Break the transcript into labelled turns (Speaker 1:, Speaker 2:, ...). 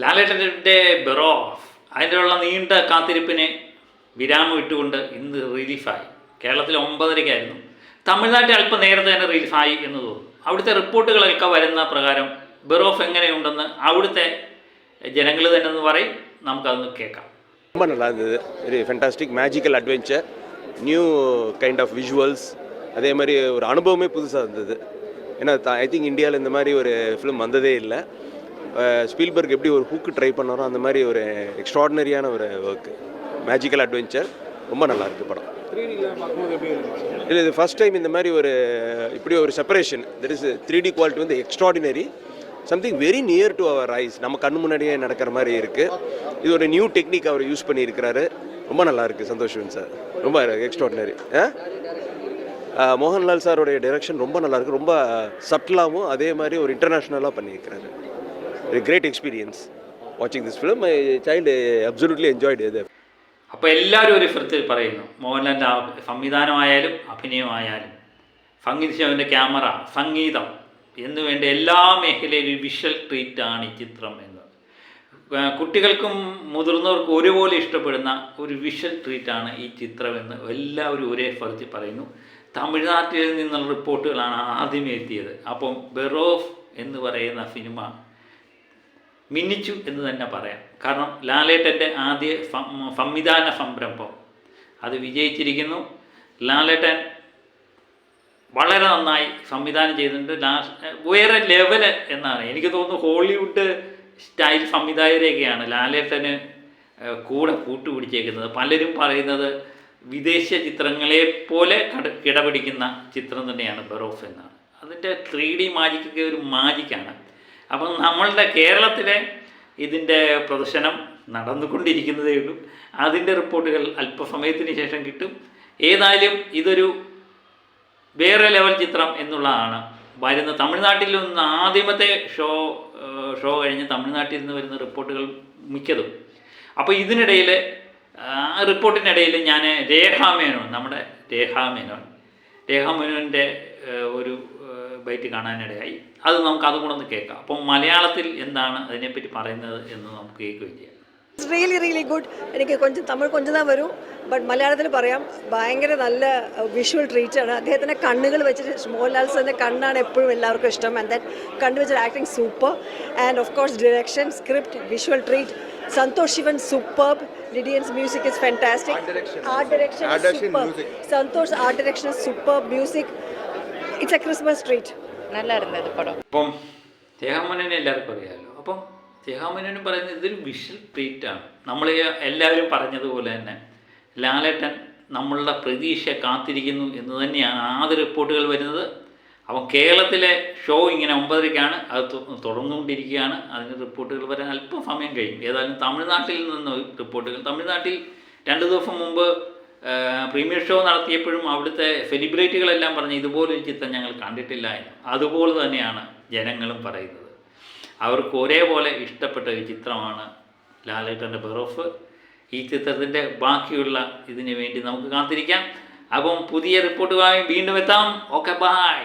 Speaker 1: ലാലേട്ടൻ്റെ ബെറോഫ് അതിനുള്ള നീണ്ട കാത്തിരിപ്പിന് വിരാമം ഇട്ടുകൊണ്ട് ഇന്ന് റിലീഫായി. കേരളത്തിൽ 9:30-ക്കായിരുന്നു. തമിഴ്നാട്ടിൽ അല്പം നേരത്തെ തന്നെ റിലീഫായി എന്ന് തോന്നുന്നു. അവിടുത്തെ റിപ്പോർട്ടുകളൊക്കെ വരുന്ന പ്രകാരം ബെറോഫ് എങ്ങനെയുണ്ടെന്ന് അവിടുത്തെ ജനങ്ങൾ തന്നെ എന്ന് പറയും. നമുക്കതൊന്ന് കേൾക്കാം.
Speaker 2: ரொம்ப நல்லா இருந்தது. ஒரு fantastic magical adventure, new kind of visuals, அதே மாதிரி ஒரு அனுபவமே புதுசாக இருந்தது. ஏன்னா ஐ திங்க் இந்தியாவில் இந்த மாதிரி ஒரு ஃபிலிம் வந்ததே இல்லை. ஸ்பீல்பர்க் எப்படி ஒரு ஹூக்கு ட்ரை பண்ணாரோ அந்த மாதிரி ஒரு எக்ஸ்ட்ராடினரியான ஒரு ஒர்க்கு, மேஜிக்கல் அட்வென்ச்சர். ரொம்ப நல்லா இருக்குது படம். இல்லை, இது ஃபஸ்ட் டைம் இந்த மாதிரி ஒரு இப்படி ஒரு separation. There is 3D quality வந்து extraordinary, something very near to our eyes. நம்ம கண்ணு முன்னாடியே நடக்கிற மாதிரி இருக்குது. இது ஒரு நியூ டெக்னிக் அவர் யூஸ் பண்ணியிருக்கிறாரு. ரொம்ப நல்லா இருக்குது. சந்தோஷ் சார் ரொம்ப எக்ஸ்ட்ராடினரி. மோகன்லால் சாரோடைய டைரக்ஷன் ரொம்ப நல்லா இருக்குது. ரொம்ப சட்டிலாகவும் அதே மாதிரி ஒரு இன்டர்நேஷ்னலாக பண்ணியிருக்கிறாரு. ഒരു great experience watching this film. My child absolutely enjoyed ഇത്.
Speaker 1: അപ്പോൾ എല്ലാവരും ഒരു ഫിലിത്തിൽ പറയുന്നു, മോഹൻലാലിൻ്റെ സംവിധാനമായാലും അഭിനയമായാലും ഫംഗീത് ക്യാമറ, സംഗീതം എന്നുവേണ്ട എല്ലാ മേഖലയിലും വിഷ്വൽ ട്രീറ്റാണ് ഈ ചിത്രം എന്ന്. കുട്ടികൾക്കും മുതിർന്നവർക്കും ഒരുപോലെ ഇഷ്ടപ്പെടുന്ന ഒരു വിഷ്വൽ ട്രീറ്റാണ് ഈ ചിത്രമെന്ന് എല്ലാവരും ഒരേ ഫലത്തിൽ പറയുന്നു. തമിഴ്നാട്ടിൽ നിന്നുള്ള റിപ്പോർട്ടുകളാണ് ആദ്യമേ എത്തിയത്. അപ്പം ബെറോഫ് എന്ന് പറയുന്ന സിനിമ മിന്നിച്ചു എന്ന് തന്നെ പറയാം. കാരണം ലാലേട്ടൻ്റെ ആദ്യ സംവിധാന സംരംഭം അത് വിജയിച്ചിരിക്കുന്നു. ലാലേട്ടൻ വളരെ നന്നായി സംവിധാനം ചെയ്തിട്ടുണ്ട്. വേറെ ലെവല് എന്നാണ് എനിക്ക് തോന്നുന്നു. ഹോളിവുഡ് സ്റ്റൈൽ സംവിധായകരെയൊക്കെയാണ് ലാലേട്ടന് കൂടെ കൂട്ടുപിടിച്ചേക്കുന്നത്. പലരും പറയുന്നത് വിദേശ ചിത്രങ്ങളെ പോലെ കിടപിടിക്കുന്ന ചിത്രം തന്നെയാണ് ബെറോഫ് എന്നാണ്. അതിൻ്റെ 3D മാജിക്കൊക്കെ ഒരു മാജിക്കാണ്. അപ്പം നമ്മളുടെ കേരളത്തിലെ ഇതിൻ്റെ പ്രദർശനം നടന്നുകൊണ്ടിരിക്കുന്നതേ ഉള്ളൂ. അതിൻ്റെ റിപ്പോർട്ടുകൾ അല്പസമയത്തിന് ശേഷം കിട്ടും. ഏതായാലും ഇതൊരു വേറെ ലെവൽ ചിത്രം എന്നുള്ളതാണ് വരുന്ന. തമിഴ്നാട്ടിൽ നിന്ന് ആദ്യമത്തെ ഷോ കഴിഞ്ഞ് തമിഴ്നാട്ടിൽ നിന്ന് വരുന്ന റിപ്പോർട്ടുകൾ മിക്കതും. അപ്പോൾ ഇതിനിടയിൽ റിപ്പോർട്ടിനിടയിൽ ഞാൻ നമ്മുടെ രേഖാമേനോൻ്റെ ഒരു ബൈറ്റ് കാണാനിടയായി. അത് നമുക്ക് അതുകൂടെ ഒന്ന് കേൾക്കാം. അപ്പം മലയാളത്തിൽ എന്താണ് അതിനെപ്പറ്റി പറയുന്നത് എന്ന് നമുക്ക് കേൾക്കുകയും ചെയ്യാം.
Speaker 3: It's really really good. എനിക്ക് തമിഴ് കൊഞ്ചം தான் വരും. ബട്ട് മലയാളത്തിൽ പറയാം, ഭയങ്കര നല്ല വിഷ്വൽ ട്രീറ്റാണ്. അദ്ദേഹത്തിൻ്റെ കണ്ണുകൾ വെച്ചിട്ട്, മോഹൻലാൽ സാറിൻ്റെ കണ്ണാണ് എപ്പോഴും എല്ലാവർക്കും ഇഷ്ടം. ആൻഡ് ദാറ്റ് കണ്ണു വെച്ചിട്ട് acting super. And of course direction, script, visual treat. Santosh Sivan superb. Lydian's music is fantastic. Art direction super. Santosh art direction super. Music, it's a Christmas treat. നല്ലായിരുന്നു പടം.
Speaker 1: അപ്പം രേഖാമേനോനെ എല്ലാവർക്കും അറിയാമല്ലോ. അപ്പം രേഖാമേനോനും പറയുന്നത് ഇതൊരു വിഷ്വൽ ട്രീറ്റാണ്. നമ്മൾ എല്ലാവരും പറഞ്ഞതുപോലെ തന്നെ ലാലേട്ടൻ നമ്മളുടെ പ്രതീക്ഷ കാത്തിരിക്കുന്നു എന്ന് തന്നെയാണ് ആദ്യ റിപ്പോർട്ടുകൾ വരുന്നത്. അപ്പം കേരളത്തിലെ ഷോ ഇങ്ങനെ 9:30-ക്കാണ്. അത് തുടർന്നുകൊണ്ടിരിക്കുകയാണ്. അതിന് റിപ്പോർട്ടുകൾ വരാൻ അല്പം സമയം കഴിയും. ഏതായാലും തമിഴ്നാട്ടിൽ നിന്ന് റിപ്പോർട്ടുകൾ. തമിഴ്നാട്ടിൽ 2 ദിവസം മുമ്പ് പ്രീമിയർ ഷോ നടത്തിയപ്പോഴും അവിടുത്തെ സെലിബ്രിറ്റികളെല്ലാം പറഞ്ഞ് ഇതുപോലൊരു ചിത്രം ഞങ്ങൾ കണ്ടിട്ടില്ല എന്ന്. അതുപോലെ തന്നെയാണ് ജനങ്ങളും പറയുന്നത്. അവർക്ക് ഒരേപോലെ ഇഷ്ടപ്പെട്ട ഒരു ചിത്രമാണ് ലാലേട്ടൻ്റെ ബെറോഫ്. ഈ ചിത്രത്തിൻ്റെ ബാക്കിയുള്ള ഇതിനു വേണ്ടി നമുക്ക് കാത്തിരിക്കാം. അപ്പം പുതിയ റിപ്പോർട്ടുമായി വീണ്ടും എത്താം. Okay, by.